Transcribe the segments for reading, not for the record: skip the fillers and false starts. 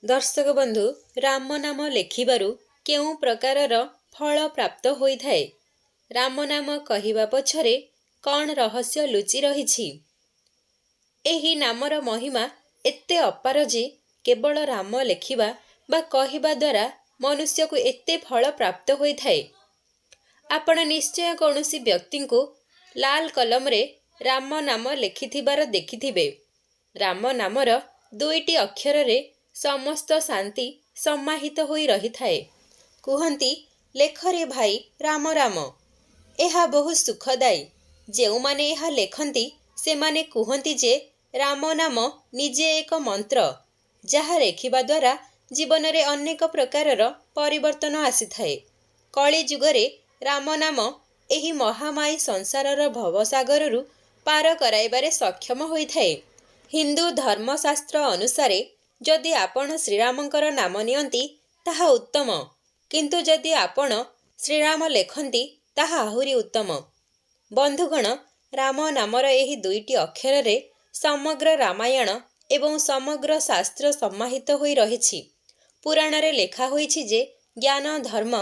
दर्शक बंधु राम नाम लेखिबारु केउं प्रकारर फल प्राप्त होइथाए? राम नाम कहिबा पछरे कौन रहस्य लुचि रहिछि? एही नामर महिमा एते अपार जे केवल राम लेखिबा बा कहिबा द्वारा मनुष्य को एते फल प्राप्त होइथाए। आपण निश्चय कौनसी व्यक्ति को लाल कलम रे राम नाम लेखिथिबार देखिथिबे। राम नामर दुईटी अक्षर रे समस्त शांति समाहित होई रही थाए। कुहंती लेखरे भाई राम राम, एहा बहु सुखदायी। जेउ माने एहा लेखंती से माने कुहंती जे राम नाम निजे एक मंत्र, जहा लेखिबा द्वारा जीवन रे अनेक प्रकारर परिवर्तन आसी थाए। कली जुगरे राम नाम एही महामाई संसारर भवसागररु पार कराइबारे सक्षम होई थाए। हिंदू धर्मशास्त्र अनुसारे जदि आपण श्रीरामंकर नाम नियंती ताहा उत्तम, किंतु जदि आपण श्रीराम लेखंती ताहा आहुरी उत्तम। बंधुगण, राम नामर एही दुईटी अक्षर रे समग्र रामायण एवं समग्र शास्त्र समाहित होई रहिछि। पुराण रे लेखा होइछि जे ज्ञान, धर्म,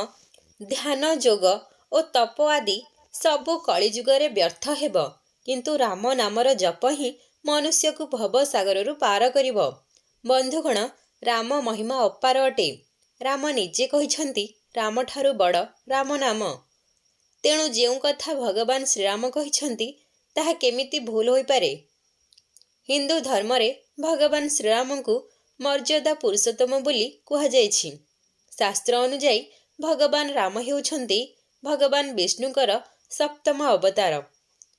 ध्यान, जोग और तप आदि सबु कलिजुगरे व्यर्थ हेब, किंतु राम नामर जप ही मनुष्य को भवसागररु पार करिब। बंधुगण, राम महिमा अपार अटे। राम निजे कहिछंती राम ठारु बड़ राम नाम। तेणु जेउ कथा भगवान श्रीराम कहिछंती ताहा केमिति भूल होई पारे? हिंदू धर्म रे भगवान श्रीराम को मर्यादा पुरुषोत्तम बोली कुहा जाइछि। शास्त्र अनुଯାयी भगवान राम हेउछंती भगवान विष्णुकर सप्तम अवतार।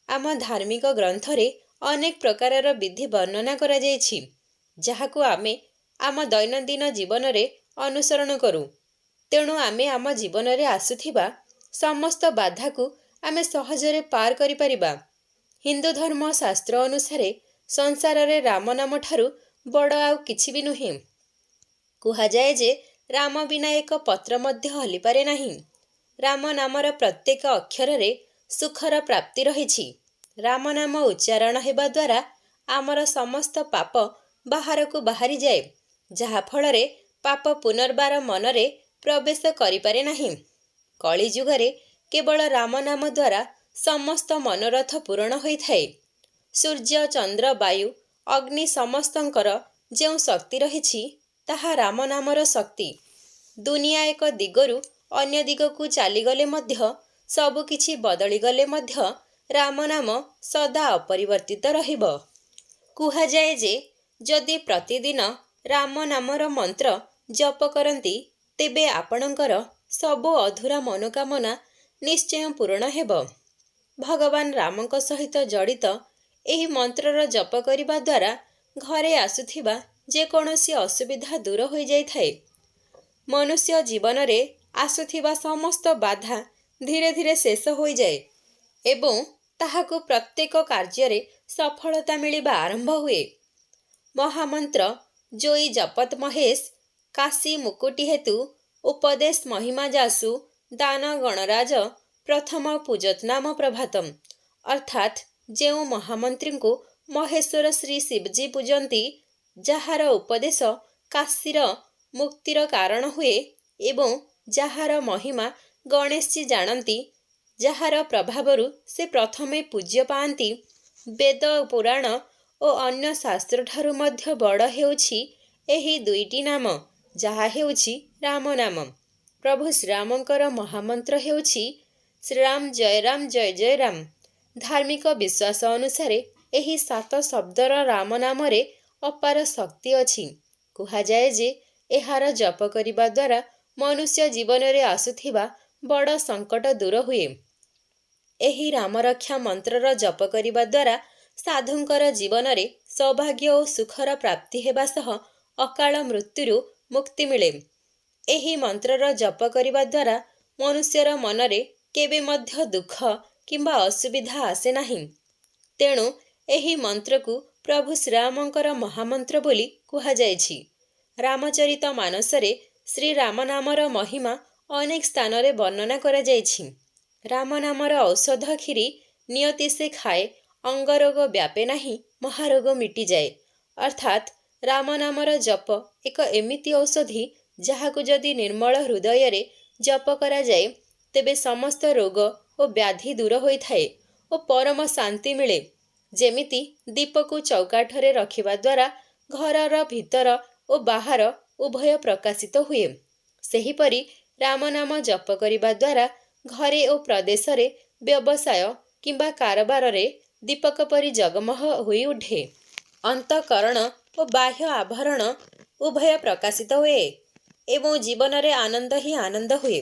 आम धार्मिक ग्रंथ रे अनेक प्रकारर विधि वर्णना करा जाइछि, जहाकु आमे आम दैनंदिन जीवन रे अनुसरण करू। तेणु आमे आम जीवन रे आसुथिबा समस्त बाधा को आमे सहजरे पार करि परिबा। हिंदू धर्म शास्त्र अनुसारे संसार रे राम नाम ठारु बड़ आउ किछि भी नुहे। कुहा जाए जे राम बिना एक पत्र मध्य हली पारे नाही। राम नामर प्रत्येक अक्षर रे सुखर प्राप्ति रहिछि। राम नाम उच्चारण हेबा द्वारा आमर समस्त पाप बाहर को बाहरी जाए, जहा फल रे पाप पुनर्बार मन रे प्रवेश करि पारे नाही। कली जुगरे केवल राम नाम द्वारा समस्त मनोरथ पूर्ण होई थाए। सूर्य, चंद्र, वायु, अग्नि समस्तंकर जेउ शक्ति रहिछि ताहा राम नामर शक्ति। दुनिया एक दिगरु अन्य दिगकु चालीगले मध्य, सबु किछि बदली गले मध्य राम नाम सदा अपरिवर्तित रहिब। कुहा जाए जे जदि प्रतिदिन राम नामर मंत्र जप करंती तेबे आपणकर सबो अधूरा मनोकामना निश्चय पूर्ण हेब। भगवान रामक सहित जड़ित एही मंत्रर जप करिबा द्वारा घरे आसुथिबा जे कोनोसी असुविधा दूर होई जाई थाए। मनुष्य जीवन रे आसुथिबा समस्त बाधा धीरे धीरे शेष होई जाए एवं ताहाकु प्रत्येक कार्य रे सफलता मिलिबा आरंभ हुए। महामंत्र जोई जपत महेश, काशी मुकुटी हेतु, उपदेश महिमा जासु, दान गणराज, प्रथम पूजत नाम प्रभातम। अर्थात जेउ महामंत्री को महेश्वर श्री शिवजी पूजंती, जहार उपदेश काशीर मुक्तिर कारण हुए एवं जहार महिमा गणेश जी जानती, जहार प्रभावरु से प्रथमे पूज्य पाती। वेद, पुराण और अन्य शास्त्र ठारु मध्य बड़ हेउछि एही दुईटी नाम, जहा हेउछि राम नाम। प्रभु श्रीरामंकर महामंत्र हेउछि श्रीराम जय जय राम। धार्मिक विश्वास अनुसारे एही 7 शब्दर राम नाम रे अपार शक्ति अछि। कुहा जाए जे एहार जप करिबा द्वारा मनुष्य जीवन रे आसुथिबा बड़ संकट दूर हुए। एही राम रक्षा मंत्रर जप करिबा द्वारा साधुंकर जीवन रे सौभाग्य और सुखर प्राप्ति हेबा सह अकाल मृत्युरु मुक्ति मिले। एही मंत्रर जप करिबा द्वारा मनुष्यर मनरे केबे मध्य दुख किंबा असुविधा आसे नाही। तेणु एही मंत्र को प्रभु श्रीरामंकर महामंत्र बोली कुहा जाइछि। रामचरित मानसरे श्री राम नामर महिमा अनेक स्थान रे वर्णना करा जाइछि। राम नामर औषध खिरी नियति से खाए, अंगरोग व्यापे नाही, महारोग मिटी जाए। अर्थात ରାମ ନାମର ଜପ ଏକ ଏମିତି ଔଷଧି ଯାହାକୁ ଯଦି ନିର୍ମଳ ହୃଦୟରେ ଜପ କରାଯାଏ ତେବେ ସମସ୍ତ ରୋଗ ଓ ବ୍ୟାଧି ଦୂର ହୋଇଥାଏ ଓ ପରମ ଶାନ୍ତି ମିଳେ। ଯେମିତି ଦୀପକୁ ଚୌକାଠରେ ରଖିବା ଦ୍ୱାରା ଘରର ଭିତର ଓ ବାହାର ଉଭୟ ପ୍ରକାଶିତ ହୁଏ, ସେହିପରି ରାମନାମ ଜପ କରିବା ଦ୍ୱାରା ଘରେ ଓ ପ୍ରଦେଶରେ ବ୍ୟବସାୟ କିମ୍ବା କାରବାରରେ ଦୀପକ ପରି ଜଗମଗ ହୋଇ ଉଠେ। ଅନ୍ତଃକରଣ ଓ ବାହ୍ୟ ଆଭରଣ ଉଭୟ ପ୍ରକାଶିତ ହୁଏ ଏବଂ ଜୀବନରେ ଆନନ୍ଦ ହିଁ ଆନନ୍ଦ ହୁଏ।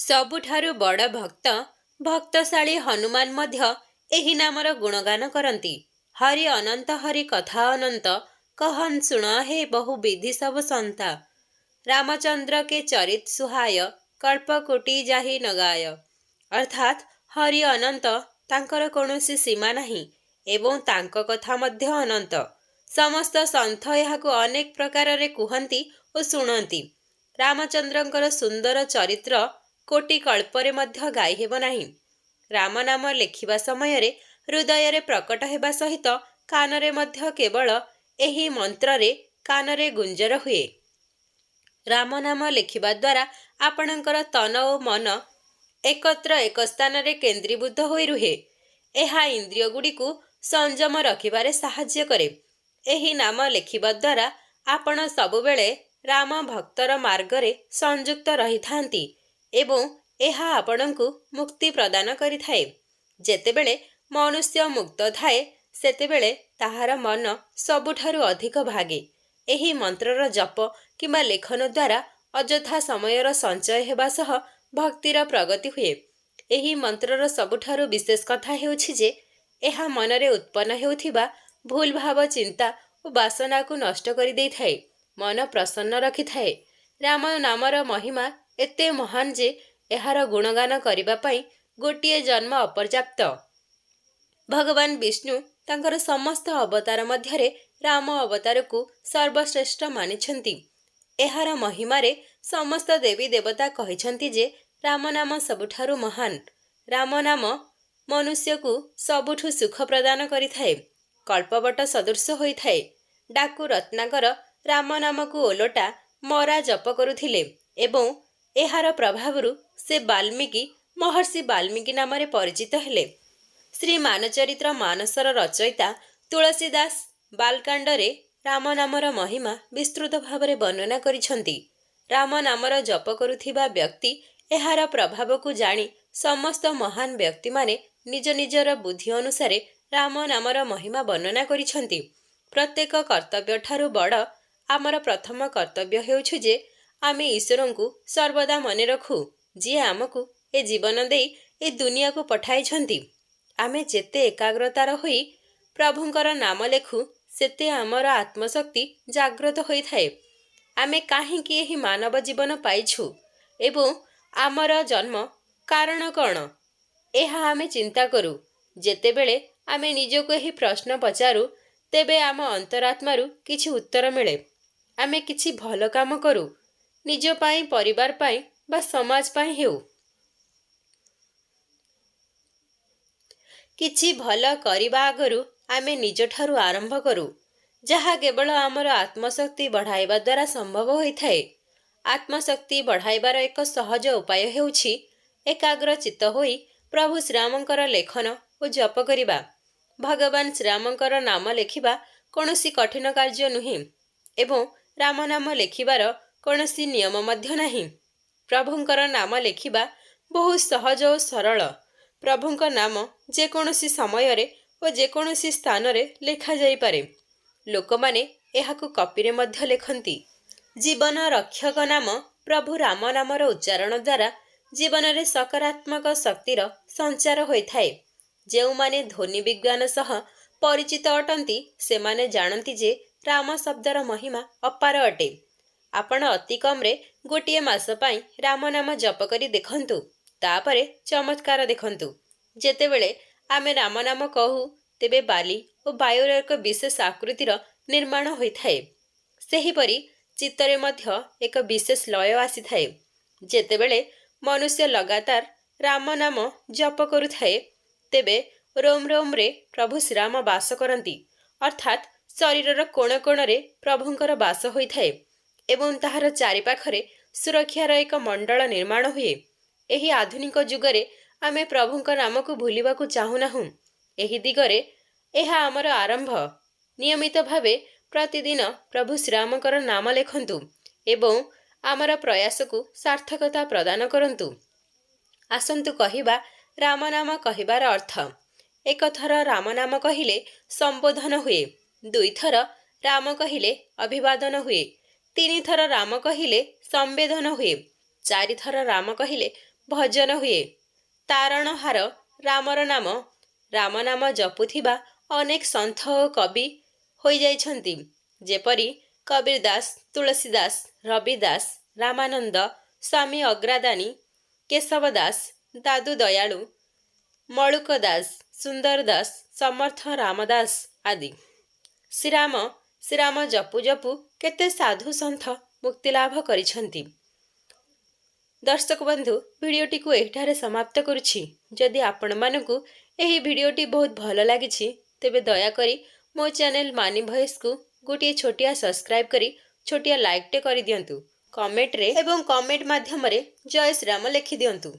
ସବୁଠାରୁ ବଡ଼ ଭକ୍ତ ଭକ୍ତଶାଳୀ ହନୁମାନ ମଧ୍ୟ ଏହି ନାମର ଗୁଣଗାନ କରନ୍ତି। ହରି ଅନନ୍ତ ହରି କଥା ଅନନ୍ତ, କହନ୍ ଶୁଣ ହେ ବହୁ ବିଧି ସବୁ ସନ୍ତା। ରାମଚନ୍ଦ୍ର କେ ଚରିତ ସୁହାୟ, କଳ୍ପ କୋଟି ଯାହି ନଗାୟ। ଅର୍ଥାତ୍ ହରି ଅନନ୍ତ, ତାଙ୍କର କୌଣସି ସୀମା ନାହିଁ ଏବଂ ତାଙ୍କ କଥା ମଧ୍ୟ ଅନନ୍ତ। ସମସ୍ତ ସନ୍ଥ ଏହାକୁ ଅନେକ ପ୍ରକାରରେ କୁହନ୍ତି ଓ ଶୁଣନ୍ତି। ରାମଚନ୍ଦ୍ରଙ୍କର ସୁନ୍ଦର ଚରିତ୍ର କୋଟି କଳ୍ପରେ ମଧ୍ୟ ଗାଇ ହେବ ନାହିଁ। ରାମନାମ ଲେଖିବା ସମୟରେ ହୃଦୟରେ ପ୍ରକଟ ହେବା ସହିତ କାନରେ ମଧ୍ୟ କେବଳ ଏହି ମନ୍ତ୍ରରେ କାନରେ ଗୁଞ୍ଜର ହୁଏ। ରାମନାମ ଲେଖିବା ଦ୍ୱାରା ଆପଣଙ୍କର ତନ ଓ ମନ ଏକତ୍ର ଏକ ସ୍ଥାନରେ କେନ୍ଦ୍ରୀଭୂତ ହୋଇ ରୁହେ। ଏହା ଇନ୍ଦ୍ରିୟଗୁଡ଼ିକୁ ସଂଯମ ରଖିବାରେ ସାହାଯ୍ୟ କରେ। ଏହି ନାମ ଲେଖିବା ଦ୍ୱାରା ଆପଣ ସବୁବେଳେ ରାମ ଭକ୍ତର ମାର୍ଗରେ ସଂଯୁକ୍ତ ରହିଥାନ୍ତି ଏବଂ ଏହା ଆପଣଙ୍କୁ ମୁକ୍ତି ପ୍ରଦାନ କରିଥାଏ। ଯେତେବେଳେ ମନୁଷ୍ୟ ମୁକ୍ତ ଥାଏ ସେତେବେଳେ ତାହାର ମନ ସବୁଠାରୁ ଅଧିକ ଭାଗେ। ଏହି ମନ୍ତ୍ରର ଜପ କିମ୍ବା ଲେଖନ ଦ୍ୱାରା ଅଯଥା ସମୟର ସଞ୍ଚୟ ହେବା ସହ ଭକ୍ତିର ପ୍ରଗତି ହୁଏ। ଏହି ମନ୍ତ୍ରର ସବୁଠାରୁ ବିଶେଷ କଥା ହେଉଛି ଯେ ଏହା ମନରେ ଉତ୍ପନ୍ନ ହେଉଥିବା ଭୁଲ ଭାବ, ଚିନ୍ତା ଓ ବାସନାକୁ ନଷ୍ଟ କରିଦେଇଥାଏ, ମନ ପ୍ରସନ୍ନ ରଖିଥାଏ। ରାମ ନାମର ମହିମା ଏତେ ମହାନ ଯେ ଏହାର ଗୁଣଗାନ କରିବା ପାଇଁ ଗୋଟିଏ ଜନ୍ମ ଅପର୍ଯ୍ୟାପ୍ତ। ଭଗବାନ ବିଷ୍ଣୁ ତାଙ୍କର ସମସ୍ତ ଅବତାର ମଧ୍ୟରେ ରାମ ଅବତାରକୁ ସର୍ବଶ୍ରେଷ୍ଠ ମାନିଛନ୍ତି। ଏହାର ମହିମାରେ ସମସ୍ତ ଦେବୀ ଦେବତା କହିଛନ୍ତି ଯେ ରାମ ନାମ ସବୁଠାରୁ ମହାନ। ରାମ ନାମ ମନୁଷ୍ୟକୁ ସବୁଠୁ ସୁଖ ପ୍ରଦାନ କରିଥାଏ, କଳ୍ପବଟ ସଦୃଶ ହୋଇଥାଏ। ଡାକୁ ରତ୍ନାକର ରାମ ନାମକୁ ଓଲଟା ମରା ଜପ କରୁଥିଲେ ଏବଂ ଏହାର ପ୍ରଭାବରୁ ସେ ମହର୍ଷି ବାଲ୍ମୀକି ନାମରେ ପରିଚିତ ହେଲେ। ଶ୍ରୀ ମାନଚରିତ୍ର ମାନସର ରଚୟିତା ତୁଳସୀ ଦାସ ବାଲକାଣ୍ଡରେ ରାମ ନାମର ମହିମା ବିସ୍ତୃତ ଭାବରେ ବର୍ଣ୍ଣନା କରିଛନ୍ତି। ରାମ ନାମର ଜପ କରୁଥିବା ବ୍ୟକ୍ତି ଏହାର ପ୍ରଭାବକୁ ଜାଣି ସମସ୍ତ ମହାନ ବ୍ୟକ୍ତିମାନେ ନିଜ ନିଜର ବୁଦ୍ଧି ଅନୁସାରେ ରାମ ନାମର ମହିମା ବର୍ଣ୍ଣନା କରିଛନ୍ତି। ପ୍ରତ୍ୟେକ କର୍ତ୍ତବ୍ୟଠାରୁ ବଡ଼ ଆମର ପ୍ରଥମ କର୍ତ୍ତବ୍ୟ ହେଉଛି ଯେ ଆମେ ଈଶ୍ୱରଙ୍କୁ ସର୍ବଦା ମନେ ରଖୁ, ଯିଏ ଆମକୁ ଏ ଜୀବନ ଦେଇ ଏ ଦୁନିଆକୁ ପଠାଇଛନ୍ତି। ଆମେ ଯେତେ ଏକାଗ୍ରତାର ହୋଇ ପ୍ରଭୁଙ୍କର ନାମ ଲେଖୁ ସେତେ ଆମର ଆତ୍ମଶକ୍ତି ଜାଗ୍ରତ ହୋଇଥାଏ। ଆମେ କାହିଁକି ଏହି ମାନବ ଜୀବନ ପାଇଛୁ ଏବଂ ଆମର ଜନ୍ମ କାରଣ କ'ଣ, ଏହା ଆମେ ଚିନ୍ତା କରୁ। ଯେତେବେଳେ ଆମେ ନିଜକୁ ଏହି ପ୍ରଶ୍ନ ପଚାରୁ ତେବେ ଆମ ଅନ୍ତରାତ୍ମାରୁ କିଛି ଉତ୍ତର ମିଳେ। ଆମେ କିଛି ଭଲ କାମ କରୁ, ନିଜ ପାଇଁ, ପରିବାର ପାଇଁ ବା ସମାଜ ପାଇଁ ହେଉ। କିଛି ଭଲ କରିବା ଆଗରୁ ଆମେ ନିଜଠାରୁ ଆରମ୍ଭ କରୁ, ଯାହା କେବଳ ଆମର ଆତ୍ମଶକ୍ତି ବଢ଼ାଇବା ଦ୍ୱାରା ସମ୍ଭବ ହୋଇଥାଏ। ଆତ୍ମଶକ୍ତି ବଢ଼ାଇବାର ଏକ ସହଜ ଉପାୟ ହେଉଛି ଏକାଗ୍ର ଚିତ୍ତ ହୋଇ ପ୍ରଭୁ ଶ୍ରୀରାମଙ୍କର ଲେଖନ ଓ ଜପ କରିବା। ଭଗବାନ ଶ୍ରୀରାମଙ୍କର ନାମ ଲେଖିବା କୌଣସି କଠିନ କାର୍ଯ୍ୟ ନୁହେଁ ଏବଂ ରାମ ନାମ ଲେଖିବାର କୌଣସି ନିୟମ ମଧ୍ୟ ନାହିଁ। ପ୍ରଭୁଙ୍କର ନାମ ଲେଖିବା ବହୁତ ସହଜ ଓ ସରଳ। ପ୍ରଭୁଙ୍କ ନାମ ଯେକୌଣସି ସମୟରେ ଓ ଯେକୌଣସି ସ୍ଥାନରେ ଲେଖାଯାଇପାରେ। ଲୋକମାନେ ଏହାକୁ କପିରେ ମଧ୍ୟ ଲେଖନ୍ତି। ଜୀବନ ରକ୍ଷକ ନାମ ପ୍ରଭୁ ରାମ ନାମର ଉଚ୍ଚାରଣ ଦ୍ୱାରା ଜୀବନରେ ସକାରାତ୍ମକ ଶକ୍ତିର ସଞ୍ଚାର ହୋଇଥାଏ। ଯେଉଁମାନେ ଧ୍ୱନି ବିଜ୍ଞାନ ସହ ପରିଚିତ ଅଟନ୍ତି ସେମାନେ ଜାଣନ୍ତି ଯେ ରାମ ଶବ୍ଦର ମହିମା ଅପାର ଅଟେ। ଆପଣ ଅତି କମ୍ରେ ଗୋଟିଏ ମାସ ପାଇଁ ରାମ ନାମ ଜପ କରି ଦେଖନ୍ତୁ, ତାପରେ ଚମତ୍କାର ଦେଖନ୍ତୁ। ଯେତେବେଳେ ଆମେ ରାମ ନାମ କହୁ ତେବେ ବାଲି ଓ ବାୟୁର ଏକ ବିଶେଷ ଆକୃତିର ନିର୍ମାଣ ହୋଇଥାଏ। ସେହିପରି ଚିତ୍ତରେ ମଧ୍ୟ ଏକ ବିଶେଷ ଲୟ ଆସିଥାଏ। ଯେତେବେଳେ ମନୁଷ୍ୟ ଲଗାତାର ରାମ ନାମ ଜପ କରୁଥାଏ ତେବେ ରୋମ ରୋମରେ ପ୍ରଭୁ ଶ୍ରୀରାମ ବାସ କରନ୍ତି, ଅର୍ଥାତ୍ ଶରୀରର କୋଣ କୋଣରେ ପ୍ରଭୁଙ୍କର ବାସ ହୋଇଥାଏ ଏବଂ ତାହାର ଚାରିପାଖରେ ସୁରକ୍ଷାର ଏକ ମଣ୍ଡଳ ନିର୍ମାଣ ହୁଏ। ଏହି ଆଧୁନିକ ଯୁଗରେ ଆମେ ପ୍ରଭୁଙ୍କ ନାମକୁ ଭୁଲିବାକୁ ଚାହୁଁନାହୁଁ। ଏହି ଦିଗରେ ଏହା ଆମର ଆରମ୍ଭ। ନିୟମିତ ଭାବେ ପ୍ରତିଦିନ ପ୍ରଭୁ ଶ୍ରୀରାମଙ୍କର ନାମ ଲେଖନ୍ତୁ ଏବଂ ଆମର ପ୍ରୟାସକୁ ସାର୍ଥକତା ପ୍ରଦାନ କରନ୍ତୁ। ଆସନ୍ତୁ କହିବା ରାମ ନାମ କହିବାର ଅର୍ଥ। ଏକଥର ରାମ ନାମ କହିଲେ ସମ୍ବୋଧନ ହୁଏ, ଦୁଇଥର ରାମ କହିଲେ ଅଭିବାଦନ ହୁଏ, ତିନିଥର ରାମ କହିଲେ ସମ୍ବେଦନ ହୁଏ, ଚାରିଥର ରାମ କହିଲେ ଭଜନ ହୁଏ। ତାରଣହାର ରାମର ନାମ। ରାମ ନାମ ଜପୁଥିବା ଅନେକ ସନ୍ଥ ଓ କବି ହୋଇଯାଇଛନ୍ତି, ଯେପରି କବୀର ଦାସ, ତୁଳସୀ ଦାସ, ରବି ଦାସ, ରାମାନନ୍ଦ, ସ୍ୱାମୀ ଅଗ୍ରଦାନୀ, କେଶବ ଦାସ, ଦାଦୁ ଦୟାଳୁ, ମଳୁକ ଦାସ, ସୁନ୍ଦର ଦାସ, ସମର୍ଥ ରାମଦାସ ଆଦି। ଶ୍ରୀରାମ ଶ୍ରୀରାମ ଜପୁ ଜପୁ କେତେ ସାଧୁ ସନ୍ଥ ମୁକ୍ତିଲାଭ କରିଛନ୍ତି। ଦର୍ଶକ ବନ୍ଧୁ, ଭିଡ଼ିଓଟିକୁ ଏହିଠାରେ ସମାପ୍ତ କରୁଛି। ଯଦି ଆପଣମାନଙ୍କୁ ଏହି ଭିଡ଼ିଓଟି ବହୁତ ଭଲ ଲାଗିଛି, ତେବେ ଦୟାକରି ମୋ ଚ୍ୟାନେଲ ମାନି ଭଏସ୍କୁ ଗୋଟିଏ ଛୋଟିଆ ସବସ୍କ୍ରାଇବ୍ କରି ଛୋଟିଆ ଲାଇକ୍ଟେ କରିଦିଅନ୍ତୁ। କମେଣ୍ଟରେ ଏବଂ କମେଣ୍ଟ ମାଧ୍ୟମରେ ଜୟ ଶ୍ରୀରାମ ଲେଖିଦିଅନ୍ତୁ।